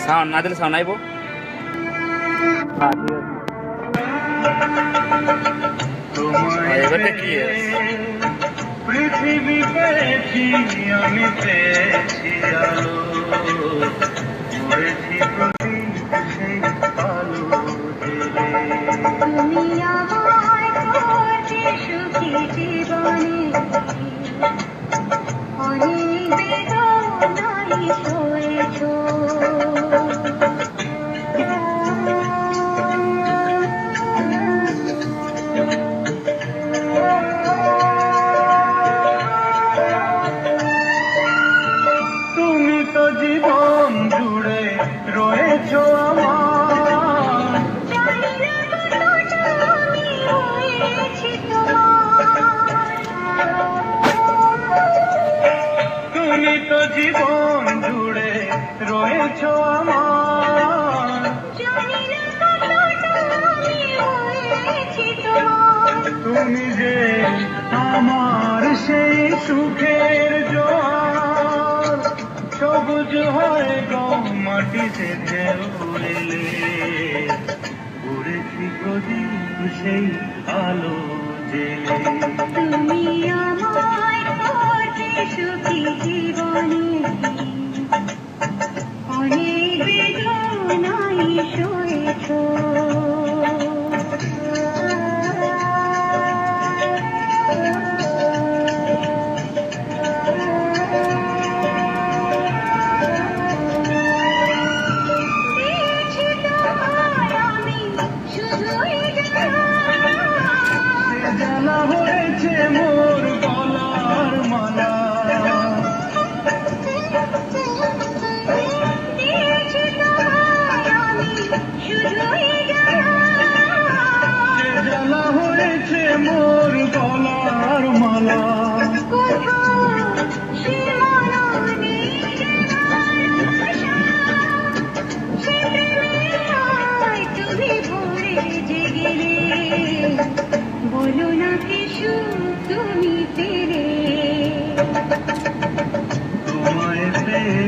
Sound না দিলে sound আইব। এবারে কি পৃথিবী পেয়েছি আমি, পেয়েছি আলো, উড়েছি প্রদীপ সেই আলো জেলে। তুমি আমায় করতে সুখী জীবনে, অনেক বেদনায় সয়েছো। তুমি তো জীবন জুড়ে রয়েছো আমার, জানি না কতটা আমি হয়েছি তোমার। তুমি তো জীবন জুড়ে রয়েছো আমার, জানি না কতটা আমি হয়েছি তোমার। তুমি যে আমার সেই সুখের জোয়ার, সবুজ হয় গো মাটিতে ঢেউ এলে, উড়েছি প্রদীপ সেই আলো জেলে। তুমি আমায় করতে সুখী জীবনে, অনেক বেদনায় সয়েছো। দিয়েছি তোমায় আমি শুধুই জানা হয়েছে মোর গলার মালা, দিয়েছি তোমায় আমি শুধুই জানা হয়েছে মোর গলার মালা। কোথাও সীমানা নেই যে ভালোবাসা, সে প্রেমের তুমি ভরে জেগেলে, বলো না কি সুখ তুমি পেলে। তোমায় পেয়ে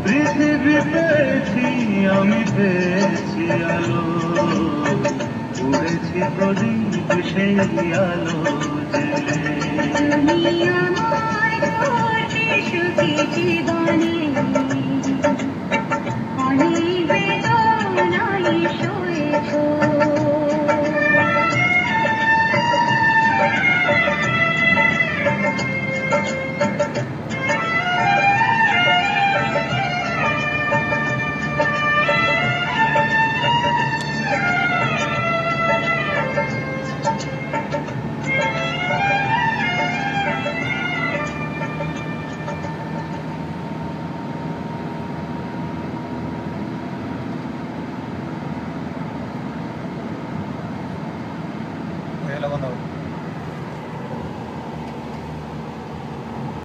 পৃথিবী পেয়েছি আমি, পেয়েছি আলো, উড়েছি প্রদীপ সেই আলো জেলে। তুমি আমায় করতে সুখী জীবনে,